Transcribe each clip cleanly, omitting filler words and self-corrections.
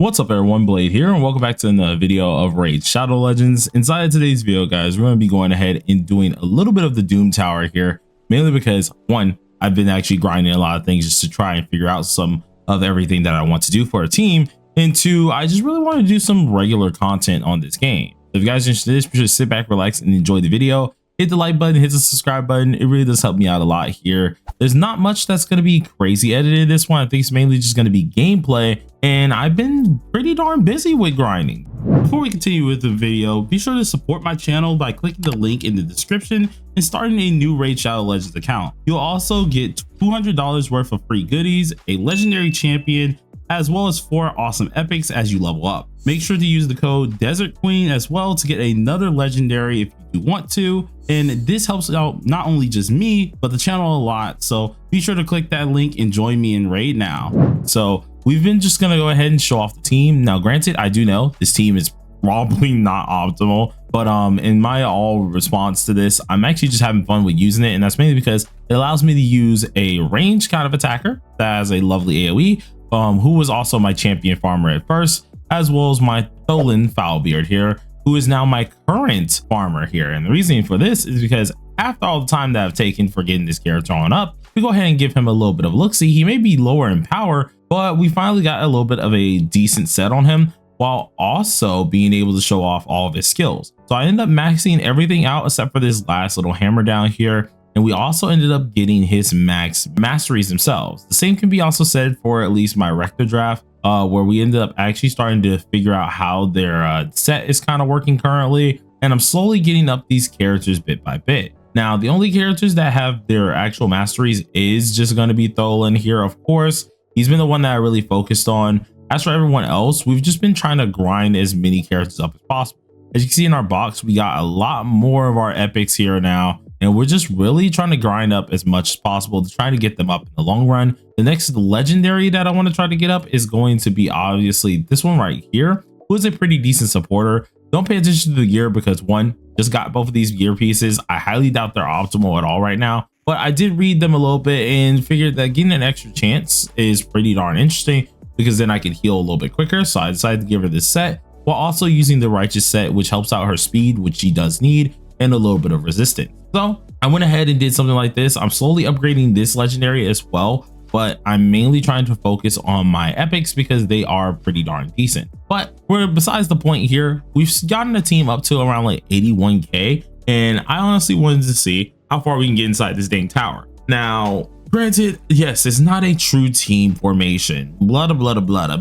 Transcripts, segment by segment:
What's up everyone, Blade here, and welcome back to another video of Raid Shadow Legends. Inside of today's video, guys, we're going to be going ahead and doing a little bit of the Doom Tower here, mainly because one, I've been actually grinding a lot of things just to try and figure out some of everything that I want to do for a team, and two, I just really want to do some regular content on this game. So if you guys are interested in this, just sit back, relax, and enjoy the video. Hit the like button, hit the subscribe button. It really does help me out a lot here. There's not much that's going to be crazy edited. This one, I think it's mainly just going to be gameplay. And I've been pretty darn busy with grinding. Before we continue with the video, be sure to support my channel by clicking the link in the description and starting a new Raid Shadow Legends account. You'll also get $200 worth of free goodies, a legendary champion, as well as 4 awesome epics as you level up. Make sure to use the code Desert Queen as well to get another legendary if you do want to. And this helps out not only just me, but the channel a lot. So be sure to click that link and join me in Raid now. So we've been just gonna go ahead and show off the team. Now, granted, I do know this team is probably not optimal, but in my all response to this, I'm actually just having fun with using it. And that's mainly because it allows me to use a range kind of attacker that has a lovely AoE, who was also my champion farmer at first, as well as my Tholin Foulbeard here, who is now my current farmer here. And the reason for this is because after all the time that I've taken for getting this character on up, we go ahead and give him a little bit of look-see. He may be lower in power, but we finally got a little bit of a decent set on him, while also being able to show off all of his skills. So I ended up maxing everything out except for this last little hammer down here. And we also ended up getting his max masteries themselves. The same can be also said for at least my Rector draft, where we ended up actually starting to figure out how their set is kind of working currently. And I'm slowly getting up these characters bit by bit. Now, the only characters that have their actual masteries is just going to be Tholin here, of course. He's been the one that I really focused on. As for everyone else, we've just been trying to grind as many characters up as possible. As you can see in our box, we got a lot more of our epics here now. And we're just really trying to grind up as much as possible to try to get them up in the long run. The next legendary that I want to try to get up is going to be obviously this one right here, who is a pretty decent supporter. Don't pay attention to the gear because one, just got both of these gear pieces. I highly doubt they're optimal at all right now, but I did read them a little bit and figured that getting an extra chance is pretty darn interesting because then I can heal a little bit quicker. So I decided to give her this set while also using the righteous set, which helps out her speed, which she does need, and a little bit of resistance. So I went ahead and did something like this. I'm slowly upgrading this legendary as well, but I'm mainly trying to focus on my epics because they are pretty darn decent. But we're besides the point here. We've gotten a team up to around like 81k, and I honestly wanted to see how far we can get inside this dang tower. Now, granted, yes, it's not a true team formation. Blase, blase.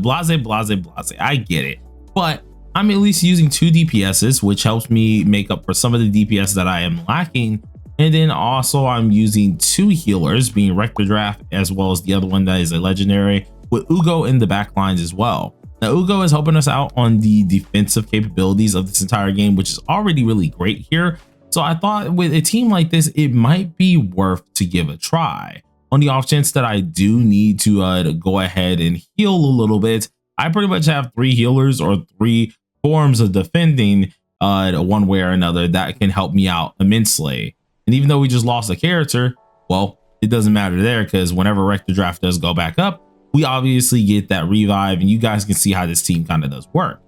I get it, but I'm at least using 2 DPSs, which helps me make up for some of the DPS that I am lacking. And then also I'm using 2 healers, being Rector Draft, as well as the other one that is a legendary, with Uugo in the back lines as well. Now, Uugo is helping us out on the defensive capabilities of this entire game, which is already really great here. So I thought with a team like this, it might be worth to give a try. On the off chance that I do need to go ahead and heal a little bit, I pretty much have 3 healers or 3 forms of defending one way or another that can help me out immensely. And even though we just lost a character, well, it doesn't matter there because whenever Rector Draft does go back up, we obviously get that revive, and you guys can see how this team kind of does work.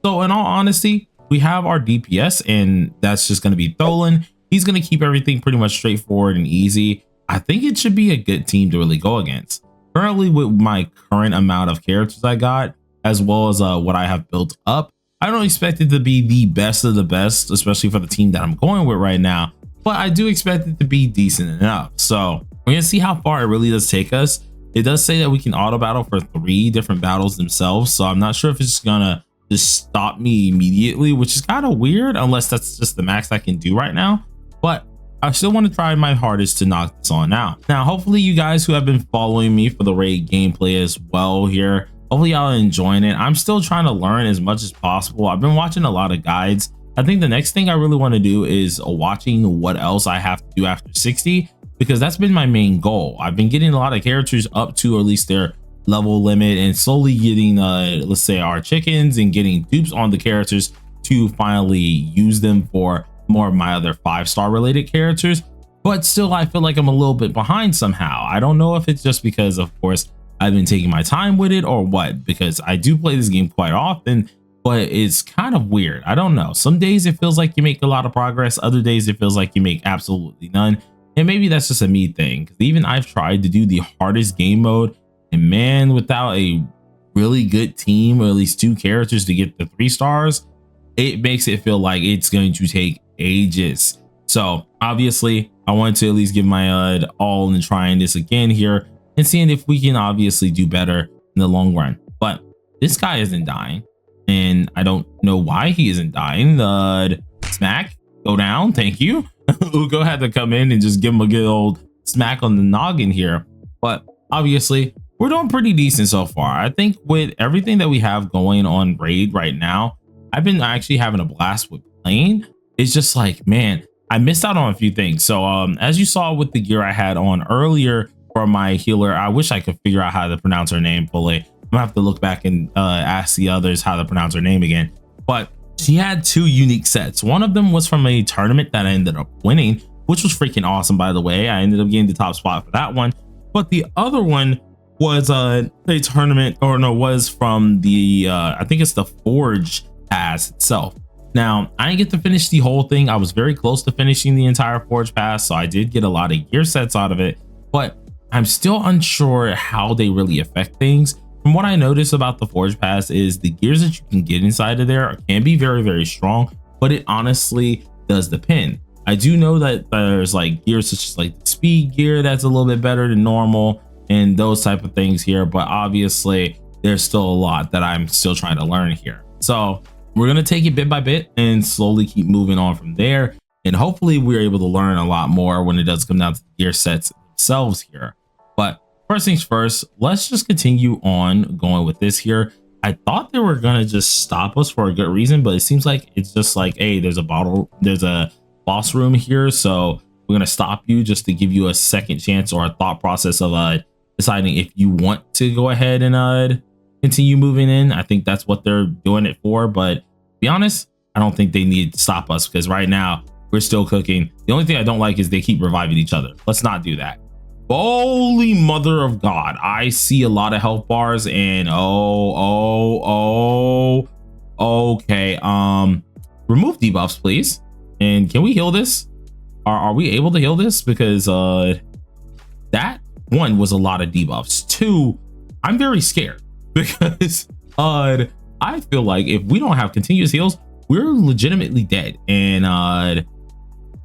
So in all honesty, we have our DPS, and that's just going to be Tholin. He's going to keep everything pretty much straightforward and easy. I think it should be a good team to really go against. Currently, with my current amount of characters I got, as well as what I have built up, I don't expect it to be the best of the best, especially for the team that I'm going with right now, but I do expect it to be decent enough. So we're gonna see how far it really does take us. It does say that we can auto battle for 3 different battles themselves, so I'm not sure if it's just gonna stop me immediately, which is kind of weird unless that's just the max I can do right now. But I still want to try my hardest to knock this on out. Now, hopefully you guys who have been following me for the raid gameplay as well here, hopefully y'all are enjoying it. I'm still trying to learn as much as possible. I've been watching a lot of guides. I think the next thing I really want to do is watching what else I have to do after 60, because that's been my main goal. I've been getting a lot of characters up to at least their level limit and slowly getting let's say our chickens and getting dupes on the characters to finally use them for more of my other 5-star related characters. But still, I feel like I'm a little bit behind somehow. I don't know if it's just because, of course, I've been taking my time with it or what, because I do play this game quite often, but it's kind of weird. I don't know. Some days it feels like you make a lot of progress. Other days it feels like you make absolutely none. And maybe that's just a me thing, because even I've tried to do the hardest game mode, and man, without a really good team, or at least 2 characters to get the 3 stars, it makes it feel like it's going to take ages. So obviously I wanted to at least give my all in trying this again here and seeing if we can obviously do better in the long run. But this guy isn't dying, and I don't know why he isn't dying. Smack, go down, thank you. Uugo had to come in and just give him a good old smack on the noggin here. But obviously we're doing pretty decent so far. I think with everything that we have going on raid right now, I've been actually having a blast with playing. It's just like, man, I missed out on a few things. So as you saw with the gear I had on earlier for my healer, I wish I could figure out how to pronounce her name fully. I'm gonna have to look back and ask the others how to pronounce her name again. But she had 2 unique sets. One of them was from a tournament that I ended up winning, which was freaking awesome, by the way. I ended up getting the top spot for that one. But the other one was a tournament, or no, was from the I think it's the Forge Pass itself. Now, I didn't get to finish the whole thing. I was very close to finishing the entire Forge Pass, so I did get a lot of gear sets out of it, but I'm still unsure how they really affect things. From what I noticed about the Forge Pass is the gears that you can get inside of there can be very, very strong, but it honestly does depend. I do know that there's like gears such as like the speed gear that's a little bit better than normal and those type of things here, but obviously there's still a lot that I'm still trying to learn here. So we're going to take it bit by bit and slowly keep moving on from there. And hopefully we're able to learn a lot more when it does come down to the gear sets themselves here. But first things first, let's just continue on going with this here. I thought they were going to just stop us for a good reason, but it seems like it's just like, hey, there's a boss room here, so we're going to stop you just to give you a second chance or a thought process of deciding if you want to go ahead and continue moving in. I think that's what they're doing it for, but to be honest, I don't think they need to stop us, because right now we're still cooking. The only thing I don't like is they keep reviving each other. Let's not do that. Holy mother of God, I see a lot of health bars, and okay, remove debuffs please. And can we heal this? Are we able to heal this? Because that one was a lot of debuffs. 2, I'm very scared because I feel like if we don't have continuous heals, we're legitimately dead. And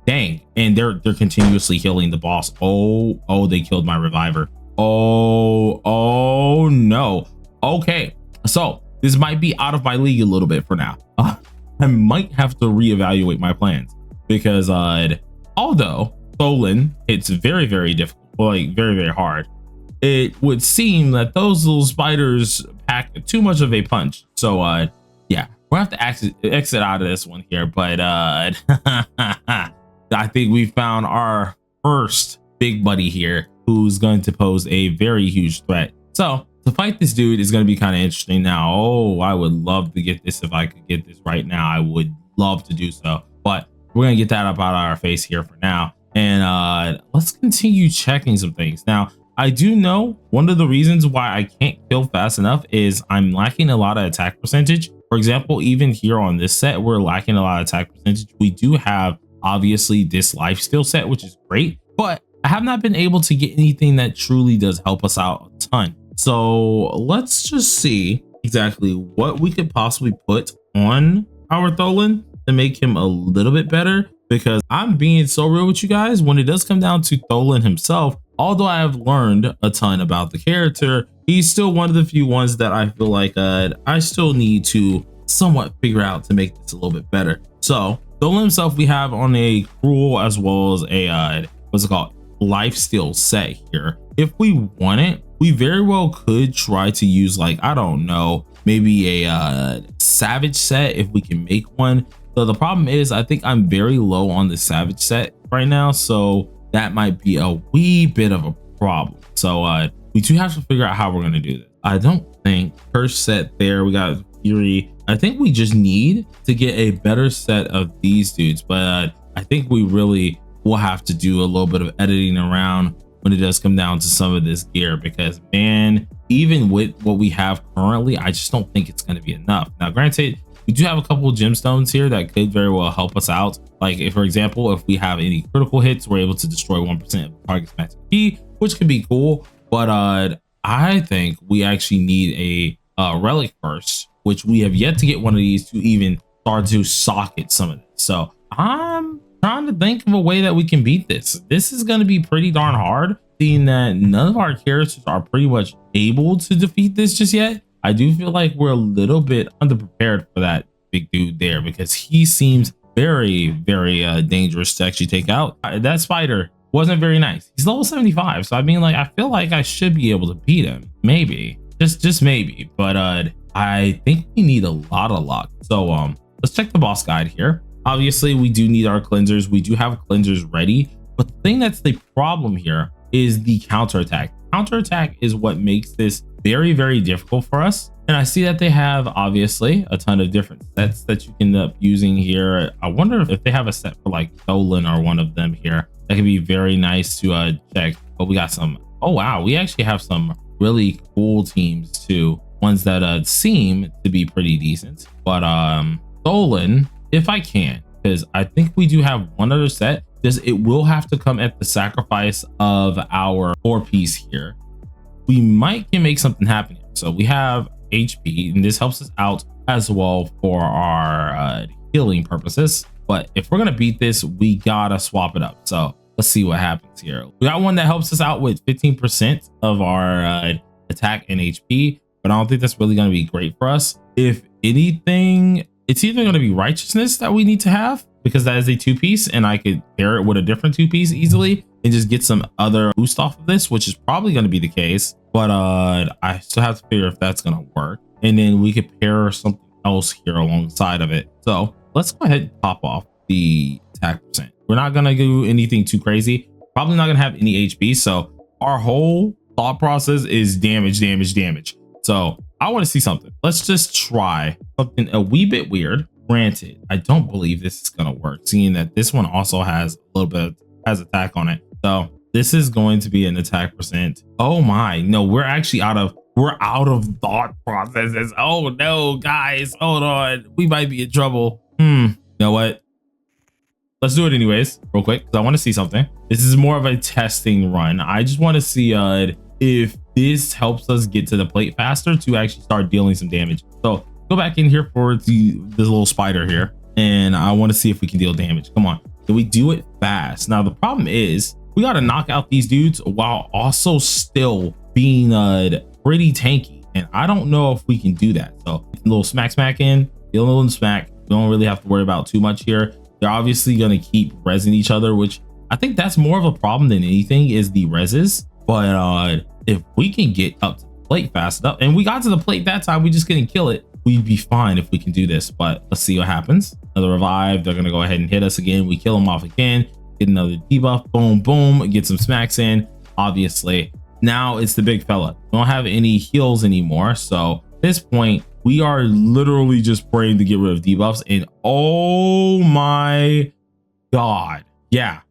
dang, and they're continuously healing the boss. Oh, they killed my reviver. Oh no. Okay, so this might be out of my league a little bit for now. I might have to reevaluate my plans, because although Tholin, it's very, very difficult, like very, very hard, it would seem that those little spiders pack too much of a punch. So yeah, we'll have to exit out of this one here. But I think we found our first big buddy here, who's going to pose a very huge threat. So to fight this dude is going to be kind of interesting. Now, I would love to get this. If I could get this right now, I would love to do so, but we're going to get that up out of our face here for now. And let's continue checking some things. Now, I do know one of the reasons why I can't kill fast enough is I'm lacking a lot of attack percentage. For example, even here on this set, we're lacking a lot of attack percentage. We do have obviously this lifesteal set, which is great, but I have not been able to get anything that truly does help us out a ton. So let's just see exactly what we could possibly put on our Tholin to make him a little bit better, because I'm being so real with you guys. When it does come down to Tholin himself, although I have learned a ton about the character, he's still one of the few ones that I feel like I still need to somewhat figure out to make this a little bit better. So Tholin himself, we have on a cruel as well as a what's it called, lifesteal set here. If we want it, we very well could try to use, like, I don't know, maybe a savage set if we can make one. So the problem is, I think I'm very low on the savage set right now, so that might be a wee bit of a problem. So we do have to figure out how we're going to do this. I don't think curse set there, we got fury. I think we just need to get a better set of these dudes, but I think we really will have to do a little bit of editing around when it does come down to some of this gear, because man, even with what we have currently, I just don't think it's going to be enough. Now, granted, we do have a couple of gemstones here that could very well help us out. Like, if, for example, if we have any critical hits, we're able to destroy 1% of the target's max HP, which could be cool. But I think we actually need a relic first, which we have yet to get one of these to even start to socket some of this. So I'm trying to think of a way that we can beat this. This is going to be pretty darn hard, seeing that none of our characters are pretty much able to defeat this just yet. I do feel like we're a little bit underprepared for that big dude there, because he seems very, very dangerous to actually take out. That spider wasn't very nice. He's level 75, so I mean, like, I feel like I should be able to beat him, maybe, just maybe. But I think we need a lot of luck. So let's check the boss guide here. Obviously, we do need our cleansers. We do have cleansers ready, but the thing that's the problem here is the counterattack. Counterattack is what makes this very, very difficult for us. And I see that they have obviously a ton of different sets that you can end up using here. I wonder if they have a set for like Tholin or one of them here. That could be very nice to check. But we got some, oh wow, we actually have some really cool teams too. Ones that seem to be pretty decent. But Tholin, if I can, because I think we do have one other set. It will have to come at the sacrifice of our 4-piece here. We can make something happen here. So we have HP, and this helps us out as well for our healing purposes. But if we're gonna beat this, we gotta swap it up. So let's see what happens here. We got one that helps us out with 15% of our attack and HP, but I don't think that's really gonna be great for us. If anything, it's either gonna be righteousness that we need to have, because that is a 2-piece, and I could pair it with a different 2-piece easily and just get some other boost off of this, which is probably going to be the case. But I still have to figure if that's going to work, and then we could pair something else here alongside of it. So let's go ahead and pop off the attack percent. We're not going to do anything too crazy, probably not going to have any HP. So our whole thought process is damage. So I want to see something. Let's just try something a wee bit weird. Granted, I don't believe this is gonna work, seeing that this one also has a little bit has attack on it. So this is going to be an attack percent. Oh my, no, we're actually out of thought processes. Oh no, guys, hold on, we might be in trouble. You know what? Let's do it anyways, real quick, because I want to see something. This is more of a testing run. I just want to see if this helps us get to the plate faster to actually start dealing some damage. So go back in here for this little spider here, and I want to see if we can deal damage. Come on, can we do it fast? Now the problem is we got to knock out these dudes while also still being pretty tanky, and I don't know if we can do that. So a little smack in, deal a little smack. We don't really have to worry about too much here. They're obviously going to keep rezzing each other, which I think that's more of a problem than anything, is the rezzes. But if we can get up to the plate fast enough, and we got to the plate that time, we just couldn't kill it, we'd be fine if we can do this. But let's see what happens. Another revive. They're gonna go ahead and hit us again. We kill them off again, get another debuff, boom, get some smacks in. Obviously now it's the big fella. We don't have any heals anymore, so at this point we are literally just praying to get rid of debuffs. And oh my god, yeah,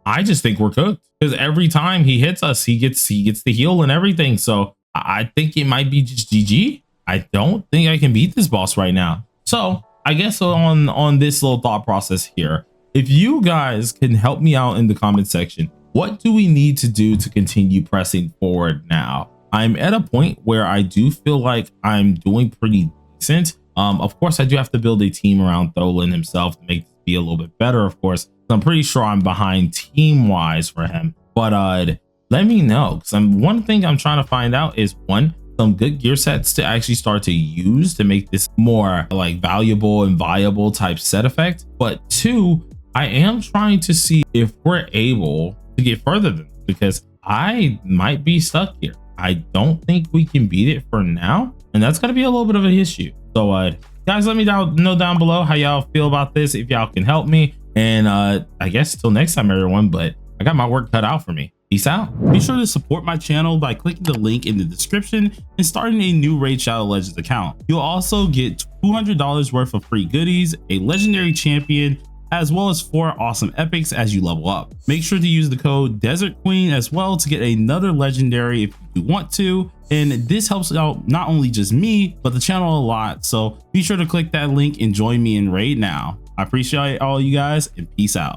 I just think we're cooked, because every time he hits us, he gets the heal and everything. So I think it might be just GG. I don't think I can beat this boss right now. So I guess on this little thought process here, if you guys can help me out in the comment section, what do we need to do to continue pressing forward now? I'm at a point where I do feel like I'm doing pretty decent. Of course, I do have to build a team around Tholin himself to make this be a little bit better, of course. I'm pretty sure I'm behind team wise for him, but let me know, because one thing I'm trying to find out is, one, some good gear sets to actually start to use to make this more like valuable and viable type set effect. But two, I am trying to see if we're able to get further than this, because I might be stuck here. I don't think we can beat it for now, and that's going to be a little bit of an issue. So guys, let me know down below how y'all feel about this, if y'all can help me. And I guess till next time, everyone, but I got my work cut out for me. Peace out. Be sure to support my channel by clicking the link in the description and starting a new Raid Shadow Legends account. You'll also get $200 worth of free goodies, a legendary champion, as well as 4 awesome epics as you level up. Make sure to use the code Desert Queen as well to get another legendary if you want to. And this helps out not only just me, but the channel a lot. So be sure to click that link and join me in raid now. I appreciate all you guys and peace out.